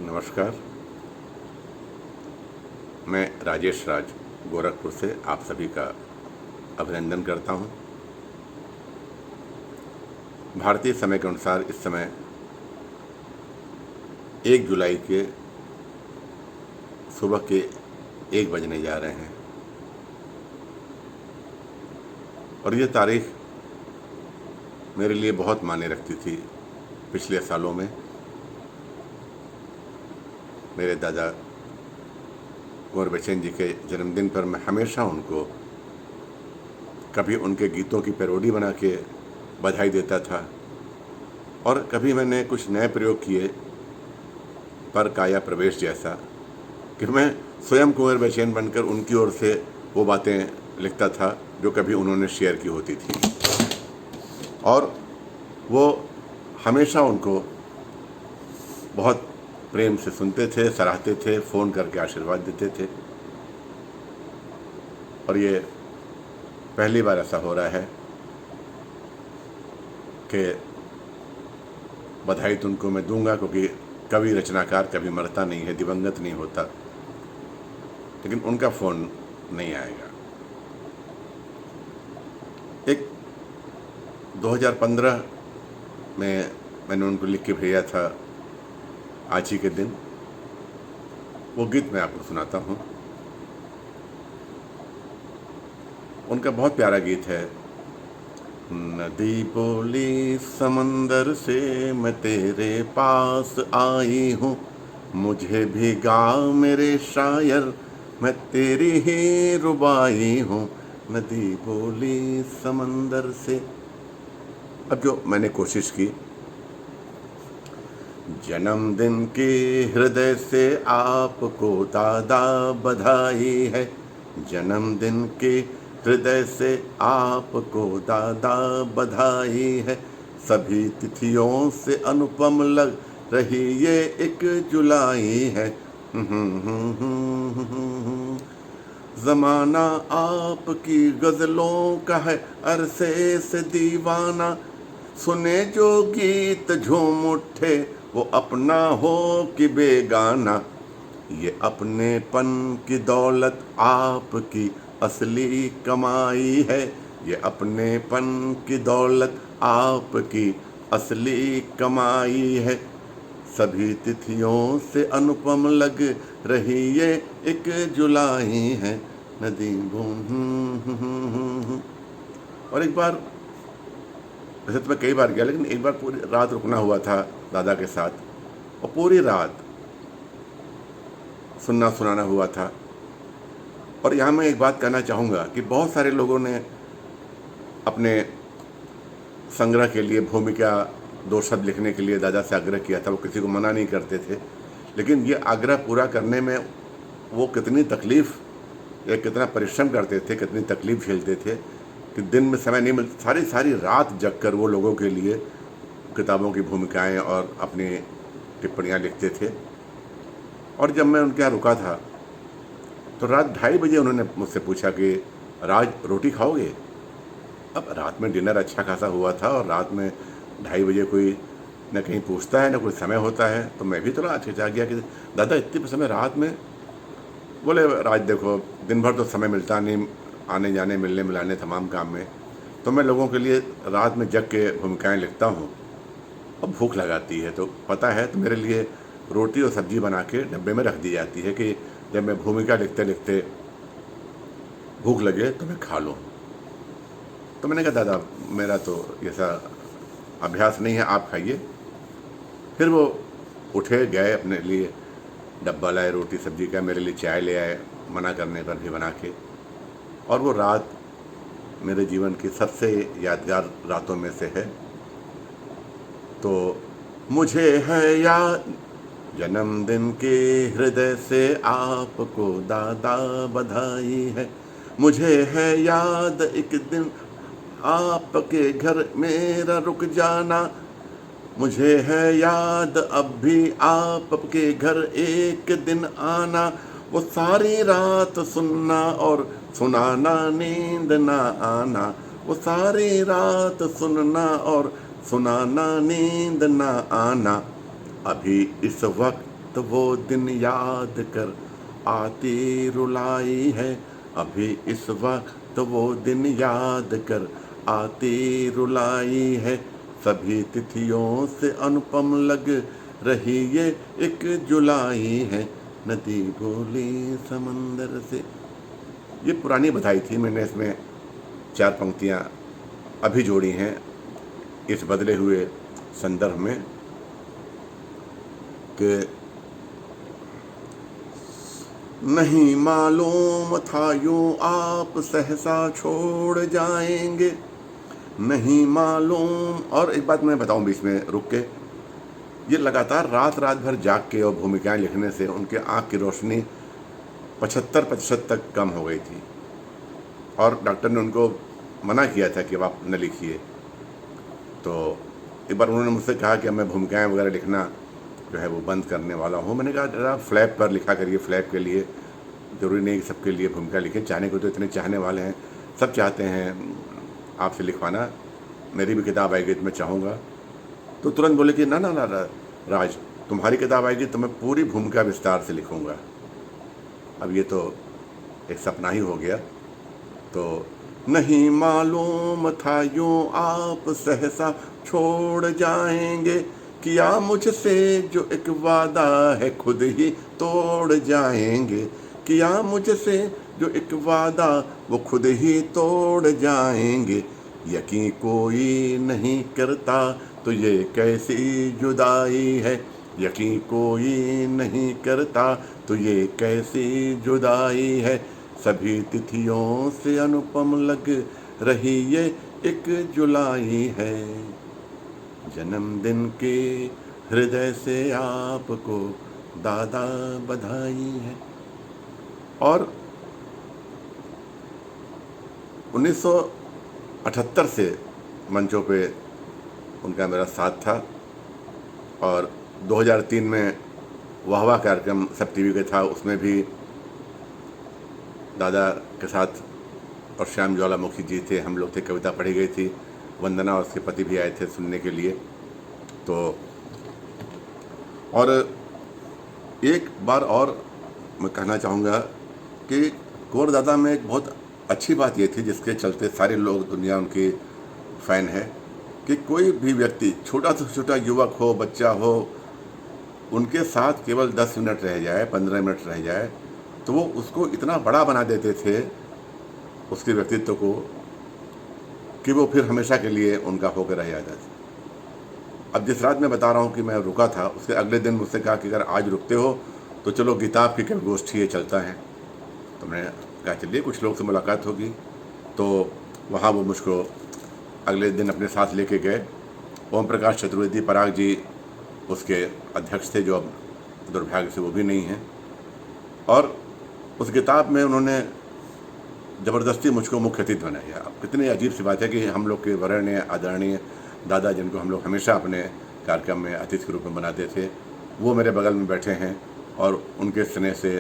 नमस्कार। मैं राजेश राज गोरखपुर से आप सभी का अभिनंदन करता हूं। भारतीय समय के अनुसार इस समय 1 जुलाई के सुबह के 1 बजने जा रहे हैं और ये तारीख मेरे लिए बहुत मायने रखती थी। पिछले सालों में मेरे दादा कुंवर बचन जी के जन्मदिन पर मैं हमेशा उनको कभी उनके गीतों की पैरोडी बना के बधाई देता था और कभी मैंने कुछ नए प्रयोग किए पर काया प्रवेश जैसा कि मैं स्वयं कुंवर बचन बनकर उनकी ओर से वो बातें लिखता था जो कभी उन्होंने शेयर की होती थी और वो हमेशा उनको बहुत प्रेम से सुनते थे, सराहते थे, फ़ोन करके आशीर्वाद देते थे। और ये पहली बार ऐसा हो रहा है कि बधाई तो उनको मैं दूंगा क्योंकि कवि रचनाकार कभी मरता नहीं है, दिवंगत नहीं होता, लेकिन उनका फ़ोन नहीं आएगा। एक 2015 में मैंने उनको लिख के भेजा था आज ही के दिन। वो गीत मैं आपको सुनाता हूँ। उनका बहुत प्यारा गीत है। नदी बोली समंदर से मैं तेरे पास आई हूँ, मुझे भिगा मेरे शायर मैं तेरी ही रुबाई हूँ। नदी बोली समंदर से। अब जो मैंने कोशिश की, जन्मदिन के हृदय से आपको दादा बधाई है, जन्मदिन के हृदय से आपको दादा बधाई है। सभी तिथियों से अनुपम लग रही ये 1 जुलाई है। ज़माना आपकी गज़लों का है अरसे से दीवाना, सुने जो गीत झूम उठे वो अपना हो कि बेगाना। ये अपनेपन की दौलत आपकी असली कमाई है, ये अपनेपन की दौलत आपकी असली कमाई है। सभी तिथियों से अनुपम लग रही ये 1 जुलाई है। नदी और एक बार, वैसे तो मैं कई बार गया, लेकिन एक बार पूरी रात रुकना हुआ था दादा के साथ और पूरी रात सुनना सुनाना हुआ था। और यहाँ मैं एक बात कहना चाहूँगा कि बहुत सारे लोगों ने अपने संग्रह के लिए भूमिका 2 शब्द लिखने के लिए दादा से आग्रह किया था। वो किसी को मना नहीं करते थे, लेकिन ये आग्रह पूरा करने में वो कितनी तकलीफ़ या कितना परिश्रम करते थे, कितनी तकलीफ़ झेलते थे कि दिन में समय नहीं मिलता, सारी सारी रात जग कर वो लोगों के लिए किताबों की भूमिकाएं और अपनी टिप्पणियां लिखते थे। और जब मैं उनके यहाँ रुका था तो रात 2:30 बजे उन्होंने मुझसे पूछा कि राज रोटी खाओगे? अब रात में डिनर अच्छा खासा हुआ था और रात में 2:30 बजे कोई न कहीं पूछता है, न कोई समय होता है। तो मैं भी थोड़ा आश्चर्य गया कि दादा इतने समय रात में? बोले राज देखो, दिन भर तो समय मिलता नहीं आने जाने मिलने मिलाने तमाम काम में, तो मैं लोगों के लिए रात में जग के भूमिकाएं लिखता हूँ और भूख लगाती है तो पता है, तो मेरे लिए रोटी और सब्जी बना के डब्बे में रख दी जाती है कि जब मैं भूमिका लिखते लिखते भूख लगे तो मैं खा लूँ। तो मैंने कहा दादा मेरा तो ऐसा अभ्यास नहीं है, आप खाइए। फिर वो उठे गए, अपने लिए डब्बा लाए रोटी सब्जी का, मेरे लिए चाय ले आए मना करने पर भी बना के। और वो रात मेरे जीवन की सबसे यादगार रातों में से है। तो मुझे है याद जन्मदिन के हृदय से आपको दादा बधाई है, मुझे है याद 1 दिन आपके घर मेरा रुक जाना, मुझे है याद अब भी आपके घर 1 दिन आना। वो सारी रात सुनना और सुनाना, नींद ना आना, वो सारी रात सुनना और सुनाना, नींद ना आना। अभी इस वक्त वक्त वो दिन याद कर आती रुलाई है, अभी इस वक्त वो दिन याद कर आती रुलाई है, सभी तिथियों से अनुपम लग रही ये एक जुलाई है, नदी बोली समंदर से। ये पुरानी बधाई थी, मैंने इसमें 4 पंक्तियाँ अभी जोड़ी हैं इस बदले हुए संदर्भ में कि नहीं मालूम था यूं आप सहसा छोड़ जाएंगे, नहीं मालूम। और एक बात मैं बताऊं बीच में रुक के, ये लगातार रात भर जाग के और भूमिकाएं लिखने से उनके आँख की रोशनी 75% तक कम हो गई थी और डॉक्टर ने उनको मना किया था कि अब आप न लिखिए। तो एक बार उन्होंने मुझसे कहा कि मैं भूमिकाएं वगैरह लिखना जो है वो बंद करने वाला हूँ। मैंने कहा जरा फ्लैप पर लिखा करिए, फ्लैप के लिए ज़रूरी नहीं कि सबके लिए भूमिका लिखें, चाहने को तो इतने चाहने वाले हैं, सब चाहते हैं आपसे लिखवाना, मेरी भी किताब आएगी तो मैं चाहूँगा। तो तुरंत बोले कि ना ना ना राज, तुम्हारी किताब आएगी तो मैं पूरी भूमिका विस्तार से लिखूँगा। अब ये तो एक सपना ही हो गया। तो नहीं मालूम था यूं आप सहसा छोड़ जाएंगे, किया मुझसे जो एक वादा है खुद ही तोड़ जाएंगे, किया मुझसे जो एक वादा वो खुद ही तोड़ जाएंगे, यकीन कोई नहीं करता तो ये कैसी जुदाई है, यकीन कोई नहीं करता तो ये कैसी जुदाई है, सभी तिथियों से अनुपम लग रही ये एक जुलाई है, जन्मदिन के हृदय से आपको दादा बधाई है। और 1978 से मंचों पे उनका मेरा साथ था और 2003 में वाह वाह कार्यक्रम सब टीवी का था, उसमें भी दादा के साथ और श्याम ज्वालामुखी जी थे, हम लोग थे, कविता पढ़ी गई थी, वंदना और उसके पति भी आए थे सुनने के लिए। तो और एक बार और मैं कहना चाहूँगा कि कुंवर दादा में एक बहुत अच्छी बात ये थी जिसके चलते सारे लोग, दुनिया उनकी फ़ैन है, कि कोई भी व्यक्ति, छोटा से छोटा युवक हो, बच्चा हो, उनके साथ केवल 10 मिनट रह जाए, 15 मिनट रह जाए तो वो उसको इतना बड़ा बना देते थे उसके व्यक्तित्व को कि वो फिर हमेशा के लिए उनका होकर रह जाता था। अब जिस रात मैं बता रहा हूँ कि मैं रुका था, उसके अगले दिन मुझसे कहा कि अगर आज रुकते हो तो चलो किताब की कवि गोष्ठी ये चलता है। तो मैंने कहा चलिए, कुछ लोग से मुलाकात होगी। तो वहाँ वो मुझको अगले दिन अपने साथ लेके गए। ओम प्रकाश चतुर्वेदी पराग जी उसके अध्यक्ष थे, जो अब दुर्भाग्य से वो भी नहीं हैं। और उस किताब में उन्होंने ज़बरदस्ती मुझको मुख्य अतिथि बनाया। अब कितनी अजीब सी बात है कि हम लोग के वरणीय आदरणीय दादा, जिनको हम लोग हमेशा अपने कार्यक्रम में अतिथि के रूप में बनाते थे, वो मेरे बगल में बैठे हैं और उनके स्नेह से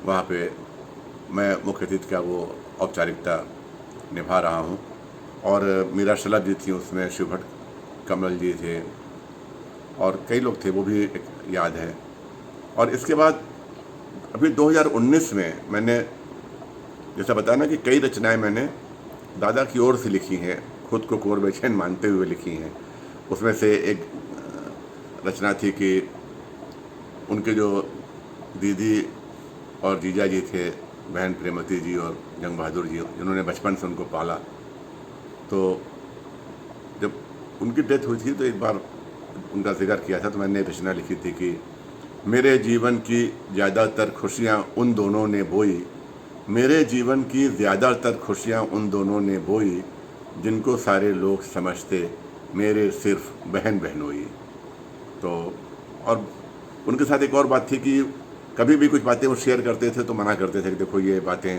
वहाँ पे मैं मुख्य अतिथि का वो औपचारिकता निभा रहा हूँ। और मीरा शलभ जी थी उसमें, शिवभट कमल जी थे और कई लोग थे, वो भी एक याद है। और इसके बाद अभी 2019 में मैंने जैसा बताया ना कि कई रचनाएं मैंने दादा की ओर से लिखी हैं, खुद को कुंवर बेचैन मानते हुए लिखी हैं। उसमें से एक रचना थी कि उनके जो दीदी और जीजा जी थे, बहन प्रेमवती जी और जंग बहादुर जी, जिन्होंने बचपन से उनको पाला, तो जब उनकी डेथ हुई थी तो एक बार उनका जिक्र किया था। तो मैंने रचना लिखी थी कि मेरे जीवन की ज़्यादातर खुशियाँ उन दोनों ने बोई, मेरे जीवन की ज़्यादातर खुशियाँ उन दोनों ने बोई, जिनको सारे लोग समझते मेरे सिर्फ बहन बहनोई। तो और उनके साथ एक और बात थी कि कभी भी कुछ बातें वो शेयर करते थे तो मना करते थे कि देखो ये बातें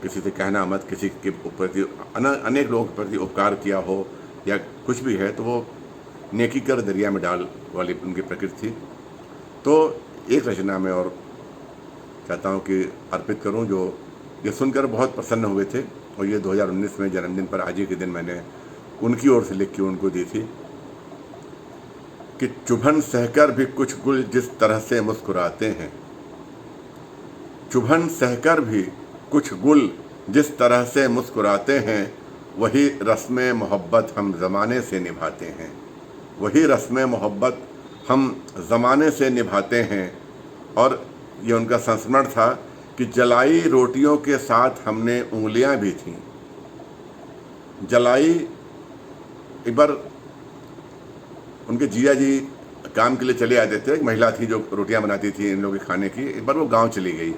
किसी से कहना मत, किसी के प्रति अनेक लोगों के प्रति उपकार किया हो या कुछ भी है तो वो नेकी कर दरिया में डाल वाली उनकी प्रकृति थी। तो एक रचना में और चाहता हूँ कि अर्पित करूँ, जो ये सुनकर बहुत प्रसन्न हुए थे, और ये 2019 में जन्मदिन पर आज ही के दिन मैंने उनकी ओर से लिख के उनको दी थी। कि चुभन सहकर भी कुछ गुल जिस तरह से मुस्कुराते हैं, चुभन सहकर भी कुछ गुल जिस तरह से मुस्कुराते हैं, वही रस्म मोहब्बत हम ज़माने से निभाते हैं, वही रस्म मोहब्बत हम ज़माने से निभाते हैं। और ये उनका संस्मरण था कि जलाई रोटियों के साथ हमने उंगलियां भी थीं। जलाई, एक बार उनके जिया जी काम के लिए चले आते थे, एक महिला थी जो रोटियां बनाती थी इन लोगों के खाने की। एक बार वो गांव चली गई,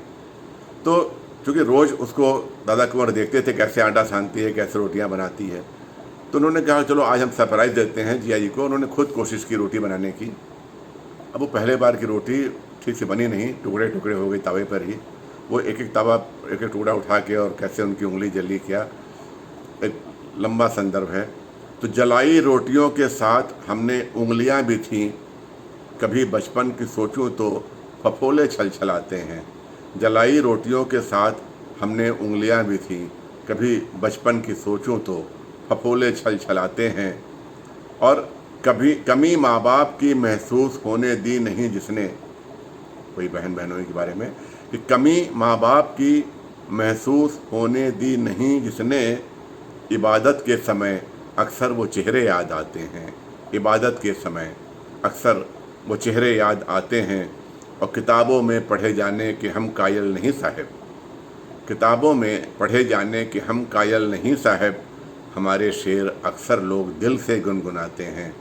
तो चूँकि रोज़ उसको दादा कुंवर देखते थे कैसे आटा सानती है, कैसे रोटियां बनाती है, तो उन्होंने कहा चलो आज हम सरप्राइज़ देते हैं जिया जी को। उन्होंने खुद कोशिश की रोटी बनाने की। अब वो पहले बार की रोटी ठीक से बनी नहीं, टुकड़े टुकड़े हो गई तवे पर ही। वो एक एक तवा, एक एक टुकड़ा उठा के और कैसे उनकी उंगली जली, क्या एक लंबा संदर्भ है। तो जलाई रोटियों के साथ हमने उंगलियां भी थीं, कभी बचपन की सोचूं तो फफोले छलछलाते हैं। जलाई रोटियों के साथ हमने उंगलियां भी थीं, कभी बचपन की सोचूं तो फफोले छलछलाते हैं। और कभी कमी माँ बाप की महसूस होने दी नहीं जिसने, कोई बहन बहनों के बारे में, कि कमी माँ बाप की महसूस होने दी नहीं जिसने, इबादत के समय अक्सर वो चेहरे याद आते हैं। इबादत के समय अक्सर वो चेहरे याद आते हैं। और किताबों में पढ़े जाने के हम कायल नहीं साहब, किताबों में पढ़े जाने के हम कायल नहीं साहब, हमारे शेर अक्सर लोग दिल से गुनगुनाते हैं,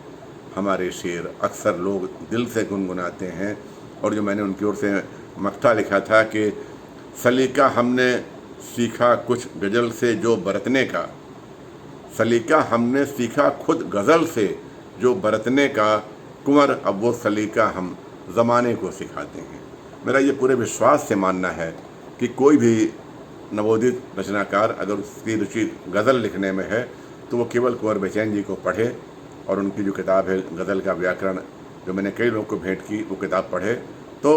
हमारे शेर अक्सर लोग दिल से गुनगुनाते हैं। और जो मैंने उनकी ओर से मक्ता लिखा था कि सलीका हमने सीखा कुछ गज़ल से जो बरतने का, सलीका हमने सीखा खुद गज़ल से जो बरतने का, कुंवर अब वो सलीका हम ज़माने को सिखाते हैं। मेरा ये पूरे विश्वास से मानना है कि कोई भी नवोदित रचनाकार अगर उसकी रुचि गज़ल लिखने में है तो वो केवल कुंवर बेचैन जी को पढ़े और उनकी जो किताब है गज़ल का व्याकरण, जो मैंने कई लोगों को भेंट की, वो किताब पढ़े तो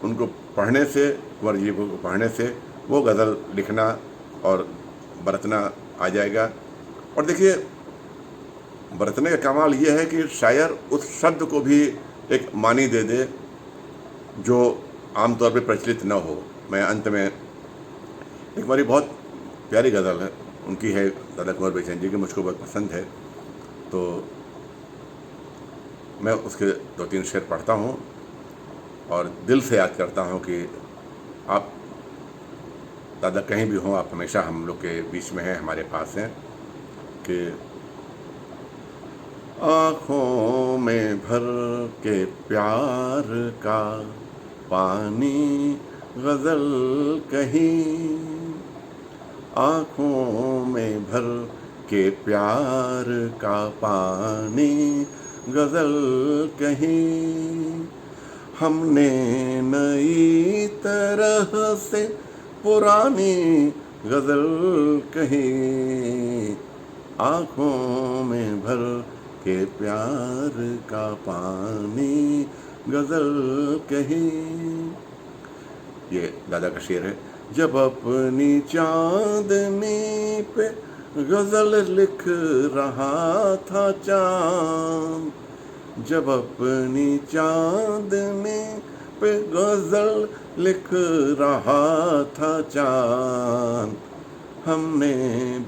उनको पढ़ने से, कुंवर जी को पढ़ने से वो गज़ल लिखना और बरतना आ जाएगा। और देखिए, बरतने का कमाल ये है कि शायर उस शब्द को भी एक मानी दे दे जो आमतौर पे प्रचलित न हो। मैं अंत में एक बारी बहुत प्यारी गज़ल है उनकी है, दादा कुंवर बेचैन जी की, मुझको बहुत पसंद है, तो मैं उसके 2-3 शेर पढ़ता हूँ और दिल से याद करता हूँ कि आप दादा कहीं भी हों, आप हमेशा हम लोग के बीच में हैं, हमारे पास हैं। कि आँखों में भर के प्यार का पानी गज़ल कहीं, आँखों में भर के प्यार का पानी गज़ल कहीं, हमने नई तरह से पुरानी गज़ल कहीं, आँखों में भर के प्यार का पानी गज़ल कहीं। ये दादा का शेर है। जब अपनी चांदनी पे गज़ल लिख रहा था चाँद, जब अपनी चांदनी पे गज़ल लिख रहा था चाँद, हमने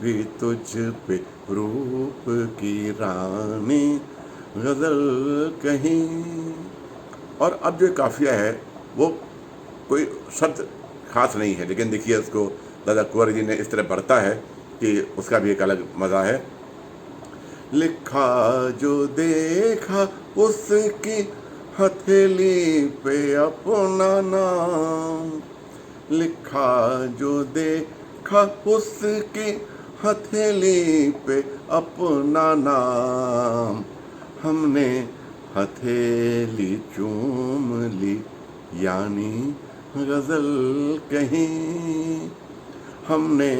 भी तुझ पे रूप की रानी गज़ल कहीं। और अब जो काफ़िया है वो कोई शब्द खास नहीं है, लेकिन देखिए उसको दादा कुंवर जी ने इस तरह भरता है कि उसका भी एक अलग मज़ा है। लिखा जो देखा उसकी हथेली पे अपना नाम, लिखा जो देखा उसकी हथेली पे अपना नाम, हमने हथेली चूम ली यानी गज़ल कहीं, हमने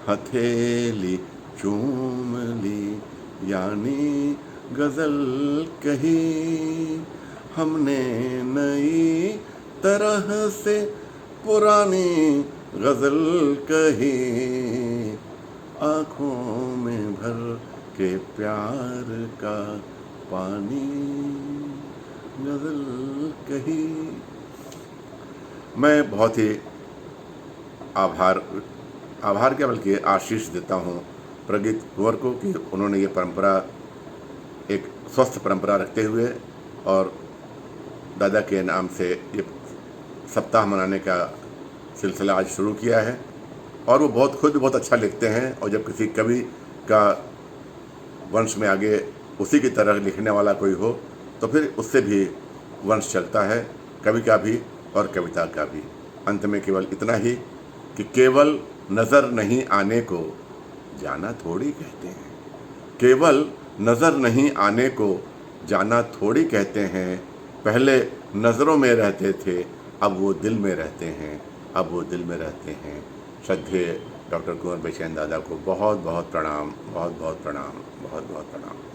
हथेली चूम ली यानी गज़ल कहीं, हमने नई तरह से पुरानी गज़ल कही, आँखों में भर के प्यार का पानी गजल कही। मैं बहुत ही आभार क्या बल्कि आशीष देता हूँ प्रगीत कुंवर को कि उन्होंने ये परंपरा एक स्वस्थ परंपरा रखते हुए और दादा के नाम से ये सप्ताह मनाने का सिलसिला आज शुरू किया है। और वो खुद बहुत अच्छा लिखते हैं, और जब किसी कवि का वंश में आगे उसी की तरह लिखने वाला कोई हो तो फिर उससे भी वंश चलता है, कवि का भी और कविता का भी। अंत में केवल इतना ही कि केवल नज़र नहीं आने को जाना थोड़ी कहते हैं, केवल नज़र नहीं आने को जाना थोड़ी कहते हैं। पहले नज़रों में रहते थे, अब वो दिल में रहते हैं, अब वो दिल में रहते हैं। श्रद्धेय डॉक्टर कुंवर बेचैन दादा को बहुत बहुत प्रणाम, बहुत बहुत प्रणाम, बहुत बहुत प्रणाम।